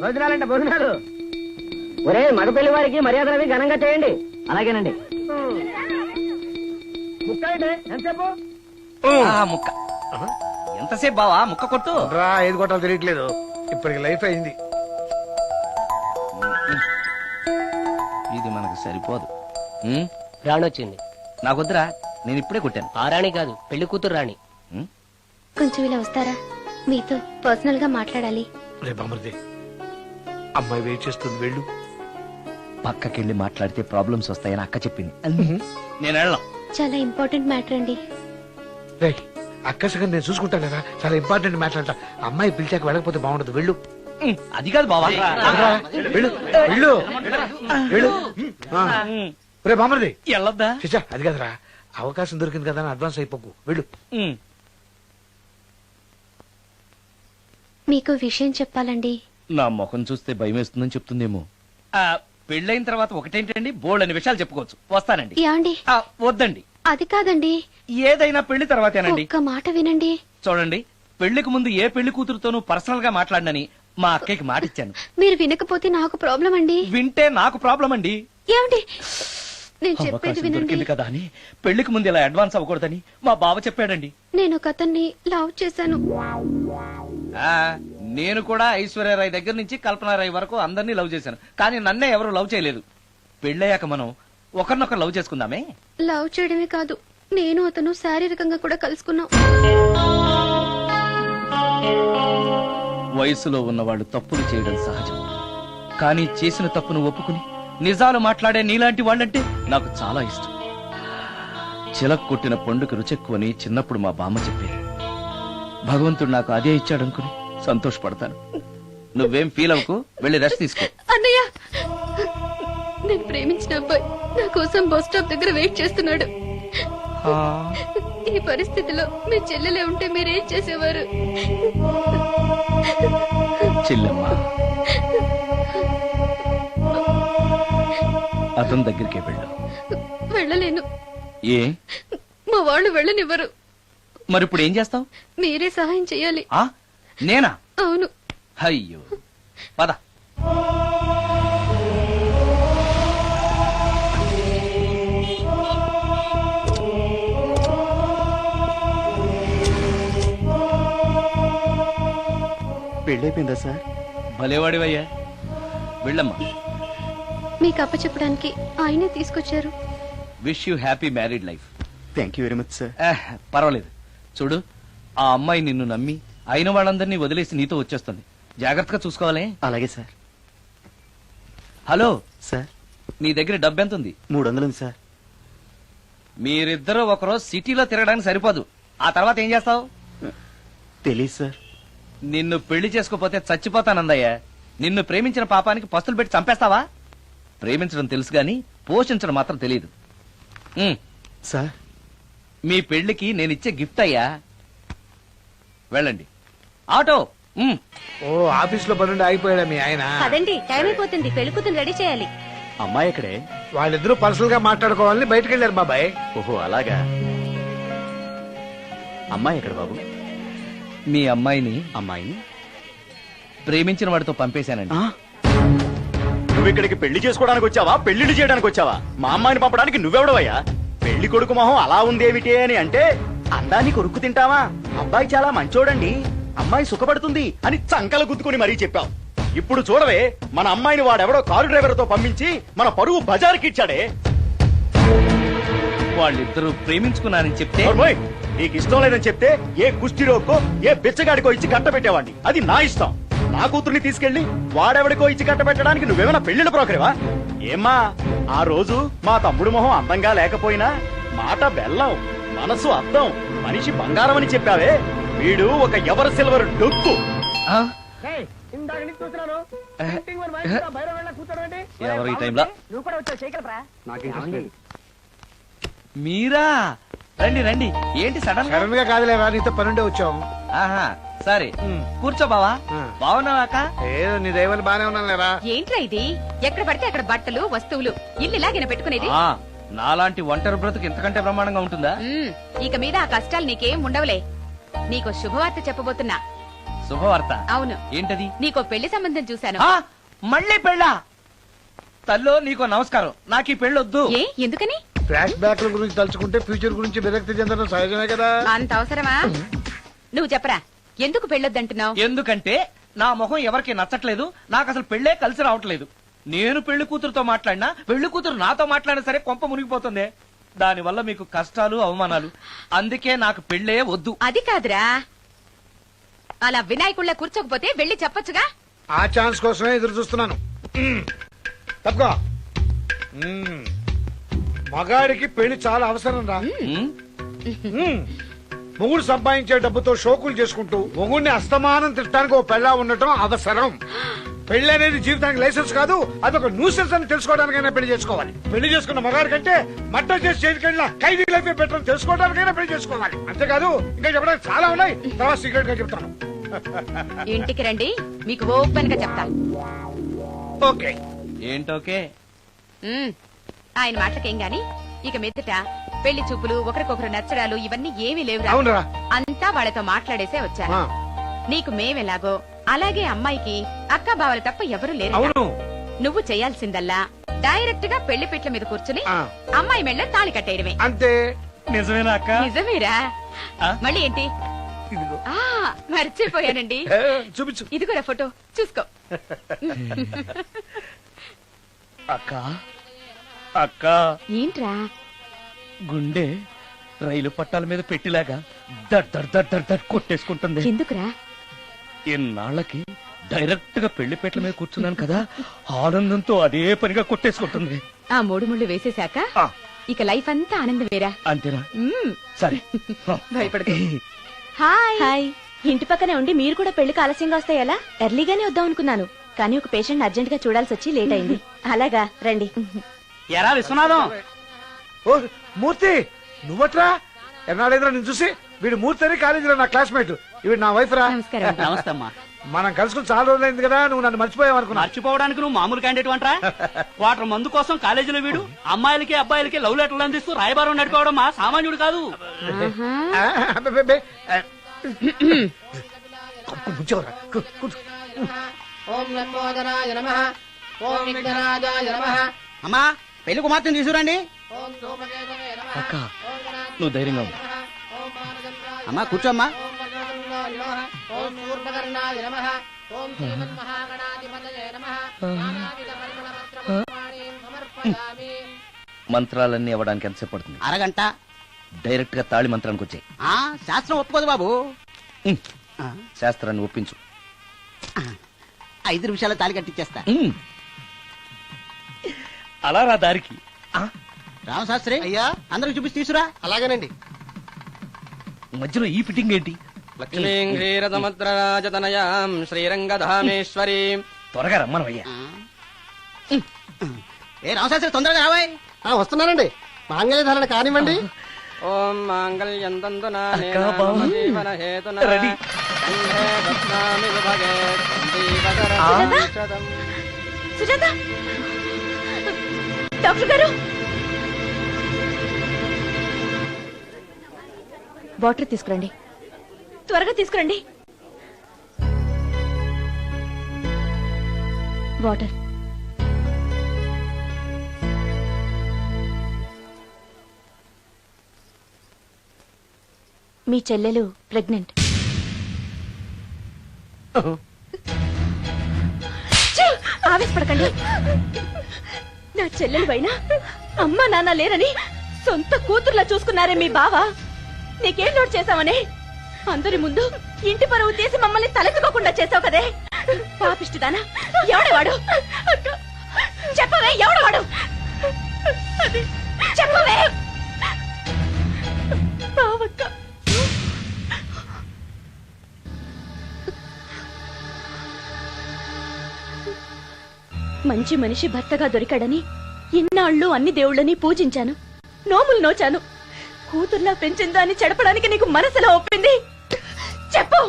భోజనాలంటే భోజనాలు. ఒరే మగ పెళ్లి వారికి మర్యాదలవి ఘనంగా చేయండి. అలాగేనండి. ముక్క ఎంతసేపు? ముక్క ఎంతసేపు బావా? ముక్క కొట్టు. ఏది కొట్టాలో తెలియట్లేదు. ఇప్పటికి లైఫ్ అయింది. ఇది మనకు సరిపోదు. రాణొచ్చింది. నాకొద్దురా, నేను ఇప్పుడే కొట్టాను. ఆ రాణి కాదు, పెళ్లి కూతురు రాణి. కొంచెం ఇలా వస్తారా? మీతో పర్సనల్ గా మాట్లాడాలి. రే బామర్ది, అమ్మాయి వెయిట్ చేస్తుంది, వెళ్ళు. పక్కకెళ్ళి మాట్లాడితే ప్రాబ్లమ్స్ వస్తాయని అక్క చెప్పింది. నేను వెళ్ళాం. చాలా ఇంపార్టెంట్ మ్యాటర్ అండి. రే అక్కసగా నేను చూసుకుంటాను కదా. చాలా ఇంపార్టెంట్ మ్యాటర్ అంట. అమ్మాయి పిలిచాక వెళ్ళకపోతే బాగుండదు, వెళ్ళు. అది కాదు బావా. వెళ్ళు వెళ్ళు వెళ్ళు. రే బామర్ది, వెళ్ళొద్దా? చిచ్చా అది కదరా, అవకాశం దొరికింది కదా అని అడ్వాన్స్ అయిపోకు, వెళ్ళు. మీకు విషయం చెప్పాలండి. నా ముఖం చూస్తే భయం వేస్తుందని చెప్తుందేమో. పెళ్ళైన తర్వాత ఒకటేంటండి, బోల్డ్ అనే విషయాలు చెప్పుకోవచ్చు. వస్తానండి. యాండి? వద్దండి. అది కాదండి, ఏదైనా పెళ్లి తర్వాతేనండి. ఒక్క మాట వినండి. చూడండి, పెళ్లికి ముందు ఏ పెళ్లి కూతురుతోనూ పర్సనల్ గా మాట్లాడనని మా అక్కకి మాట ఇచ్చాను. మీరు వినకపోతే నాకు ప్రాబ్లం అండి. వింటే నాకు ప్రాబ్లం అండి. ఏమండి, నేను చెప్పేది అవకాశం వినండి. దొరికింది కదా అని పెళ్లికి ముందు ఇలా అడ్వాన్స్ అవ్వకూడదని మా బావ చెప్పాడండి. నేను ఒక అతన్ని లవ్ చేశాను. నేను కూడా ఐశ్వర్యరాయ్ దగ్గర నుంచి కల్పనారాయ్ వరకు అందరినీ లవ్ చేశాను. కానీ నన్నే ఎవరు లవ్ చేయలేదు. పెళ్ళయ్యాక మనం ఒకరినొకరు లవ్ చేసుకుందామే. లవ్ చేయడమే కాదు, నేను అతను శారీరకంగా కూడా కలుసుకున్నాం. వయసులో ఉన్నవాళ్ళు తప్పులు చేయడం సహజం. కానీ చేసిన తప్పును ఒప్పుకుని నిజాలు మాట్లాడే నీలాంటి వాళ్ళంటే నాకు చాలా ఇష్టం. చిలక కొట్టిన పండుగ రుచెక్కువని చిన్నప్పుడు మా బామ్మ చెప్పేది. భగవంతుడు నాకు అదే ఇచ్చాడనుకుని సంతోషపడతాను. నువ్వేం ఫీల్ అవ్వకు, వెళ్ళి రెస్ట్ తీసుకో. అన్నయ్య, నేను ప్రేమించిన అబ్బాయి నా కోసం బస్ స్టాప్ దగ్గర వెయిట్ చేస్తున్నాడు. ఈ పరిస్థితిలో మీ చెల్లెలే ఉంటే మీరేం చేసేవారు? చెల్లెమ్మ, అతని దగ్గరికే వెళ్ళు. వెళ్ళలేను. ఏ? మా వాళ్ళు వెళ్ళనివ్వరు. మరిప్పుడు ఏం చేస్తావు? మీరే సహాయం చెయ్యాలి. నేనా? అవును. అయ్యో, పద. పెళ్ళైపోయిందా సార్? భలేవాడివయ్యా, వెళ్ళమ్మా. మీకు అప్పచెప్పడానికి ఆయనే తీసుకొచ్చారు. Wish you happy married life. Thank you very much sir. పర్వాలేదు. చూడు, ఆ అమ్మాయి నిన్ను నమ్మి అయిన వాళ్ళందరినీ వదిలేసి నీతో వచ్చేస్తుంది. జాగ్రత్తగా చూసుకోవాలి. అలాగే సార్. హలో సార్, నీ దగ్గర డబ్బు ఎంత ఉంది? 300 ఉంది సార్. మీరిద్దరూ ఒకరోజు సిటీలో తిరగడానికి సరిపోదు. ఆ తర్వాత ఏం చేస్తావు? తెలీదు సార్. నిన్ను పెళ్లి చేసుకోపోతే చచ్చిపోతానందయ్యా. నిన్ను ప్రేమించిన పాపానికి పస్తులు పెట్టి చంపేస్తావా? ప్రేమించడం తెలుసు గాని పోషించడం మాత్రం తెలియదు. సార్, మీ పెళ్లికి నేనిచ్చే గిఫ్ట్ అయ్యా. వెళ్ళండి. ఆటో. ఓ, ఆఫీస్ లో పనుండి ఆగిపోయాడా మీ ఆయన? అదండి, టైం అయిపోతుంది. పెళ్లి కూతురు రెడీ చేయాలి. అమ్మాయి ఎక్కడే? వాళ్ళిద్దరూ పర్సనల్ గా మాట్లాడుకోవాలని బయటకు వెళ్ళారు బాబాయ్. ఓహో అలాగా. అమ్మాయి ఎక్కడ బాబు? మీ అమ్మాయిని అమ్మాయిని ప్రేమించిన వాడితో పంపేశానండి. నువ్వు ఇక్కడికి పెళ్లి చేసుకోవడానికి వచ్చావా, పెళ్లిళ్ళు చేయడానికి వచ్చావా? మా అమ్మాయిని పంపడానికి నువ్వెవడవయ్యా? పెళ్లి కొడుకు మొహం అలా ఉందేమిటి అని అంటే అందాన్ని కొరుక్కు తింటావా? అబ్బాయి చాలా మంచోడండి, అమ్మాయి సుఖపడుతుంది అని చంకలు గుద్దుకుని మరీ చెప్పావు. ఇప్పుడు చూడవే, మన అమ్మాయిని వాడెవడో కారు డ్రైవర్ తో పంపించి మన పరువు బజారుకిచ్చాడే. వాళ్ళిద్దరూ ప్రేమించుకున్నారని చెప్తే నీకు ఇష్టం లేదని చెప్తే ఏ కుష్టిరోకో ఏ బిచ్చగాడికో ఇచ్చి కట్ట పెట్టేవాడిని. అది నా ఇష్టం. నా కూతుర్ని తీసుకెళ్లి వాడెవడికో ఇచ్చి కట్ట పెట్టడానికి నువ్వేమైనా పెళ్లిళ్ళ బ్రోకరేవా? ఏమ్మా, ఆ రోజు మా తమ్ముడు మొహం అందంగా లేకపోయినా మాట బెల్లం, మనసు అద్దం, మనిషి బంగారం అని చెప్పావే. వీడు ఒక ఎవరు సిల్వర్ డొక్కు. ఎవరు ఈ టైంలో? నువ్వు కూడా వచ్చావు, చేయగలరా? మీరా? రండి రండి. ఏంటి సడన్ గా కాదులేవా, నీతో పనుండే వచ్చాం. ఆహా, సరే కూర్చో బావా. బాగున్నావాక? ఏదో నీ దైవాలు బానే ఉన్నాను లేరా. ఏంట్రా ఇది? ఎక్కడ పడితే అక్కడ బట్టలు వస్తువులు ఇల్లు ఇలాగిన పెట్టుకునేది? నాలాంటి ఒంటరి బ్రతుకు ఇంతకంటే బ్రహ్మాండంగా ఉంటుందా? ఇక మీద ఆ కష్టాలు నీకేం ఉండవులే. నీకు శుభవార్త చెప్పబోతున్నా. శుభవార్త. అవును. ఏంటది? నీకో పెళ్లి సంబంధం చూశాను. ఆ, మళ్ళీ పెళ్ళా? తల్లో నీకో నమస్కారం, నాకు ఈ పెళ్ళొద్దు. ఏ ఎందుకని? ఫ్లాష్ బ్యాక్ల గురించి తలుచుకుంటే ఫ్యూచర్ గురించి విరక్తి చెందడం సహజమే కదా. అంత అవసరమా? నువ్వు చెప్పరా, ఎందుకు పెళ్ళొద్దంటున్నావు? ఎందుకంటే నా మొహం ఎవరికి నచ్చట్లేదు, నాకు అసలు పెళ్ళే కలిసి రావట్లేదు. నేను పెళ్లి కూతురుతో మాట్లాడినా, పెళ్లి కూతురు నాతో మాట్లాడినా సరే కొంప మునిగిపోతుంది. దానివల్ల మీకు కష్టాలు అవమానాలు. అందుకే నాకు పెళ్ళే వద్దు. అది కాదురా, అలా వినాయకుళ్ళ కూర్చోకపోతే వెళ్ళి చెప్పొచ్చుగా. ఆ ఛాన్స్ కోసమే ఎదురు చూస్తున్నాను. తప్పుకో. మగాడికి పెళ్లి చాలా అవసరం రా. మొగుడు సంపాదించే డబ్బుతో షోకులు చేసుకుంటూ మొగుడిని అస్తమానం తిట్టడానికి ఓ పెళ్ళా ఉండటం అవసరం. పెళ్లి అనేది జీవితానికి లైసెన్స్ కాదు, అదొక న్యూసెన్స్ అని తెలుసుకోవడానికైనా పెళ్లి చేసుకోవాలి. పెళ్లి చేసుకున్న మగాడి కంటే మట్ట చేసి చేయకుండా ఖైదీ లైఫ్ బెటర్ అని తెలుసుకోవడానికైనా పెళ్లి చేసుకోవాలి. అంతేకాదు ఇంకా చెప్పడానికి చాలా ఉన్నాయి, తర్వాత సీక్రెట్ గా చెప్తాను. ఇంటికి రండి, మీకు ఓపెన్ గా చెప్తా. ఓకే. ఏంటోకే? ఆయన మాటలకేం గాని ఇక మీదట పెళ్లి చూపులు, ఒకరికొకరు నచ్చడాలు ఇవన్నీ ఏమీ లేవురా. అవునరా. అంతా వాళ్ళతో మాట్లాడేసే వచ్చారు. ఆ. నీకు మేమెలాగో అలాగే అమ్మాయికి అక్క బావలు తప్ప ఎవరూ లేరు. అవును. నువ్వు చేయాల్సిందల్లా డైరెక్ట్ గా పెళ్లి పీటల మీద కూర్చుని ఆ. అమ్మాయి మెళ్ళ తాళి కట్టేయడమే. అంతే. నిజమేనా అక్క? నిజమేరా. ఆ? మళ్ళీ ఏంటి? ఇదిగో. ఆ మర్చిపోయానండి. చూపించు. ఇదిగోరా ఫోటో, చూసుకో. అక్క అక్క, ఏంట్రా? గుండె రైలు పట్టాల మీద పెట్టిలాగా దడ్ దడ్ దడ్ దడ్ దడ్ కొట్టేసుకుంటుంది. ఎందుకురా? ఇన్నాళ్ళకి డైరెక్ట్ గా పెళ్లి పెట్టల మీద కూర్చున్నాను కదా, ఆనందంతో అదే పనిగా కొట్టేసుకుంటుంది. ఆ 3 ముళ్ళు వేసేశాక ఆ. ఇక లైఫ్ అంతా ఆనందమేరా. అంతేనా? సరే. భయపడకు. హాయ్. ఇంటి పక్కనే ఉండి మీరు కూడా పెళ్లికి ఆలస్యంగా వస్తే ఎలా? ఎర్లీగానే వద్దాం అనుకున్నాను, కానీ ఒక పేషెంట్ అర్జెంట్ గా చూడాల్సి వచ్చి లేట్ అయింది. అలాగా రండి. ఎరా విశ్వనాథం, ఓ మూర్తి, నువ్వట్రా? ఎన్నాడైందిరా నేను చూసి. వీడు మూర్తి అని కాలేజీలో నా క్లాస్మేట్, వీడు నా వైఫ్ రా. నమస్కారం. నమస్తే అమ్మా. మనం కలుసుకుని చాలా రోజులైంది కదా, నువ్వు నన్ను మర్చిపోయావు అనుకున్నా. మర్చిపోవడానికి నువ్వు మామూలు క్యాండిడేట్ అంటరా? వాటర్ మందు కోసం కాలేజీలో వీడు అమ్మాయిలకి అబ్బాయిలకి లవ్ లెటర్లు అందిస్తూ రాయబారం నడిపోవడం మా సామాన్యుడు కాదు. ఆ, అబ్బబ్బబ్బే. కూర్చోరా. కూర్చో. అమ్మా పెళ్లి కుమార్తెను తీసుకురండి. అక్క నువ్వు ధైర్యంగా ఉండు. అమ్మా కూర్చోమ్మా. మంత్రాలన్నీ అవ్వడానికి ఎంతసేపు పడుతుంది? అరగంట. డైరెక్ట్ గా తాళి మంత్రానికి వచ్చాయి. శాస్త్రం ఒప్పుకోదు బాబు. శాస్త్రాన్ని ఒప్పించు. 5 నిమిషాలు తాళి కట్టించేస్తా. అలా రా దారికి. రామశాస్త్రి అయ్యా, అందరికి చూపించి తీసురా. అలాగేనండి. మధ్యలో ఈ ఫిట్టింగ్ ఏంటి? లక్ష్మీం క్షీరసముద్రరాజతనయాం శ్రీరంగధామేశ్వరీ. త్వరగా రమ్మనవయ్యా. ఏ రామశాస్త్రి తొందరగా రావాయ్. వస్తున్నానండి. మాంగళ్య ధారణ కానివ్వండి. ఓం మాంగళ్యం తంతునా అక్కా, బావ. జీవన హేతునా రెడీ. కంఠే బధ్నామి విభగే సందీపకరం. సుజాత, డాక్టర్ గారు, వాటర్ తీసుకురండి. త్వరగా తీసుకురండి. వాటర్. మీ చెల్లెలు ప్రెగ్నెంట్. ఆవేశపడకండి. నా చెల్లెలు పైన అమ్మా నాన్న లేరని సొంత కూతుర్లా చూసుకున్నారే మీ బావ. నీకేం లోటు చేశావనే అందరి ముందు ఇంటి పరువు తీసి మమ్మల్ని తలెత్తుకోకుండా చేసావు కదే. పాపిష్టిదానా, ఎవడేవాడు? చెప్పవే, ఎవడవాడు? చెప్పవే. బావక్క, మంచి మనిషి భర్తగా దొరికాడని ఇన్నాళ్ళు అన్ని దేవుళ్ళని పూజించాను, నోములు నోచాను. కూతుర్లా పెంచిందా అని చెడపడానికి నీకు మనసులో ఒప్పింది. చెప్పు,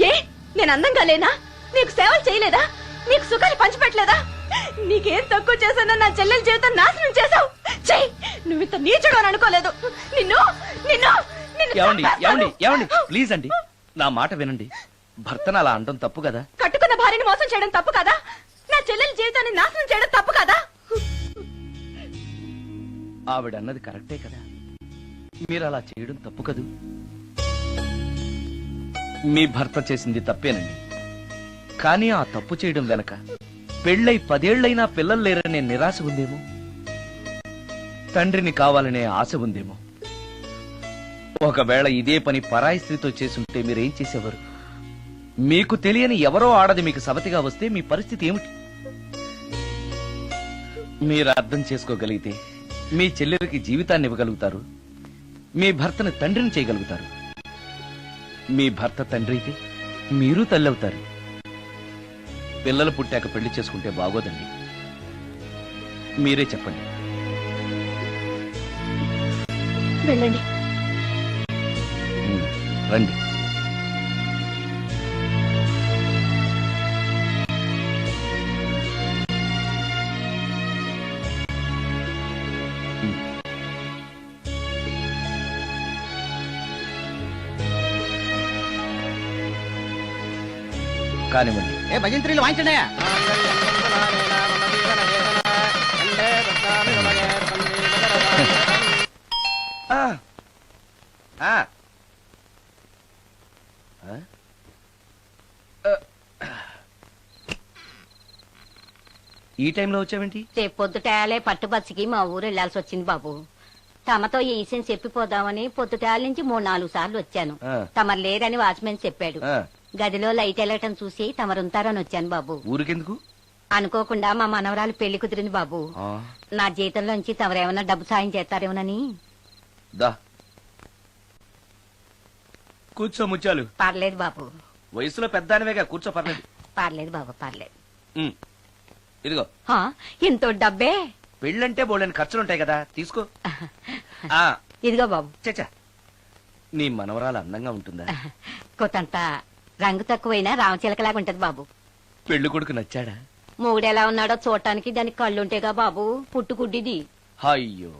ఏ నేను అందంగా లేనా? నీకు సేవలు చేయలేదా? నీకు సుఖాలు పంచిపెట్టలేదా? నీకేం తక్కువ చేశానో నా చెల్లెల జీవితం నాశనం చేశావు. చెయ్యి, నువ్వు ఇంత నీచుడు అని అనుకోలేదు. నిన్ను నిన్ను ఏమండి ఏమండి ఏమండి ప్లీజ్ అండి, నా మాట వినండి. భర్తను అలా అనడం తప్పు కదా. కట్టుకున్న భార్యని మోసం చేయడం తప్పు కదా? నా చెల్లెల జీవితాన్ని నాశనం చేయడం తప్పు కదా? ఆవిడన్నది కరెక్టే కదా. మీరు అలా చేయడం తప్పు కదూ. మీ భర్త చేసింది తప్పేనండి. కానీ ఆ తప్పు చేయడం వెనక పెళ్ళై 10 ఏళ్లైనా పిల్లలు లేరనే నిరాశ ఉందేమో, తండ్రిని కావాలనే ఆశ ఉందేమో. ఒకవేళ ఇదే పని పరాయి స్త్రీతో చేసుంటే మీరేం చేసేవారు? మీకు తెలియని ఎవరో ఆడది మీకు సవతిగా వస్తే మీ పరిస్థితి ఏమిటి? మీరు అర్థం చేసుకోగలిగితే మీ చెల్లెలకి జీవితాన్ని ఇవ్వగలుగుతారు, మీ భర్తను తండ్రిని చేయగలుగుతారు. మీ భర్త తండ్రి అయితే మీరు తల్లి అవుతారు. పిల్లలు పుట్టాక పెళ్లి చేసుకుంటే బాగోదండి. మీరే చెప్పండి. వెళ్ళండి. రండి. కానివ్వండి. ఏ భజంత్రీలు వాయించండి. ఆ. ఆ. ఈ టైంలో వచ్చావేంటి? రేపు పొద్దుటాలే పట్టుబస్సుకి మా ఊరు వెళ్లాల్సి వచ్చింది బాబు. తమతో ఈ విషయం చెప్పిపోదామని పొద్దుటాల నుంచి 3-4 సార్లు వచ్చాను. ఆ. తమరు లేరని వాచ్మెన్ చెప్పాడు. ఆ. గదిలో లైట్ వెళ్ళటం చూసి తమరుంటారని వచ్చాను బాబు. ఊరికెందుకు? అనుకోకుండా మా మనవరాలు పెళ్లి కుదిరింది బాబు. ఆ. నా జీతంలోంచి తమరేమన్నా డబ్బు సాయం చేస్తారేమోనని. దా కూర్చో ముత్యాలు. పర్లేదు బాబు, వయసులో పెద్దానివేగా, కూర్చో, పర్లేదు. పర్లేదు బాబు, పర్లేదు. ఇదిగో హా, ఇంతో డబ్బే. పెళ్ళంటే బోళ్ళని ఖర్చులుంటాయి కదా, తీసుకో. ఆ ఇదిగో బాబు. చచ్చా, నీ మనవరాలు అందంగా ఉంటుందా? కొత్తంత రంగు తక్కువైనా రామచిలకలాగా ఉంటది బాబు. పెళ్లి కొడుకు నచ్చాడా? మూడెలా ఉన్నాడో చూడటానికి దానికి కళ్ళుంటేగా బాబు, పుట్టుకుడ్డిది. అయ్యో,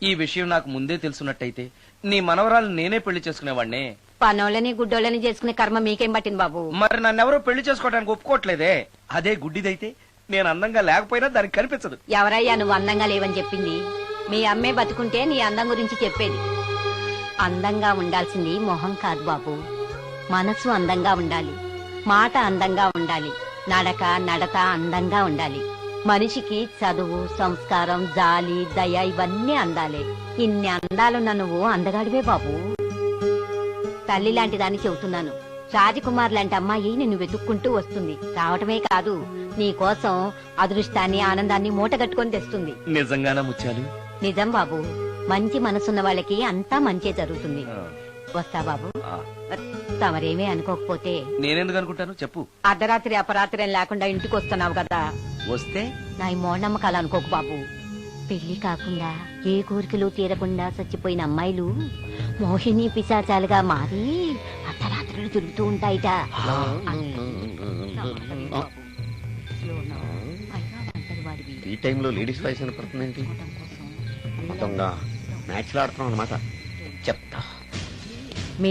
ఈ విషయం నాకు ముందే తెలుసున్నట్టయితే నీ మనవరాలు నేనే పెళ్లి చేసుకునేవాడినే. పనోళ్ళని గుడ్డోళ్ళని చేసుకునే కర్మ మీకేం పట్టింది బాబు? మరి నన్నెవరో పెళ్లి చేసుకోవడానికి ఒప్పుకోవట్లేదే. అదే గుడ్డిదైతే నేను అందంగా లేకపోయినా దానికి కనిపించదు. ఎవరయ్యా నువ్వు అందంగా లేవని చెప్పింది? మీ అమ్మే బతుకుంటే నీ అందం గురించి చెప్పేది. అందంగా ఉండాల్సింది మొహం కాదు బాబు, మనసు అందంగా ఉండాలి, మాట అందంగా ఉండాలి, నడత అందంగా ఉండాలి. మనిషికి చదువు, సంస్కారం, జాలి, దయ ఇవన్నీ అందాలే. ఇన్ని అందాలున్న నువ్వు అందగాడివే బాబు. తల్లి లాంటి దాన్ని చెబుతున్నాను. రాజకుమార్ లాంటి అమ్మాయి నిన్ను వెతుక్కుంటూ వస్తుంది. రావటమే కాదు, నీ కోసం అదృష్టాన్ని, ఆనందాన్ని మూటగట్టుకొని తెస్తుంది. నిజంగానా ముత్యాలు? నిజం బాబు, మంచి మనసున్న వాళ్ళకి అంతా మంచే జరుగుతుంది. వస్తా బాబు. తమరేమీ అనుకోకపోతే. నేనెందుకు అనుకుంటాను చెప్పు. అర్ధరాత్రి అపరాత్రి లేకుండా ఇంటికి వస్తున్నావు కదా, వస్తే నా ఈ మూఢనమ్మకాలు అనుకోకు బాబు. పెళ్లి కాకుండా ఏ కోరికలు తీరకుండా చచ్చిపోయిన అమ్మాయిలు మోహిని పిశాచాలుగా మారి అర్ధరాత్రులు తిరుగుతూ ఉంటాయిట. ఈ టైంలో లేడీస్ వాయిస్ వినపడుతుందేంటి? మొత్తంగా మ్యాచ్లు ఆడుతున్నాం అనమాట.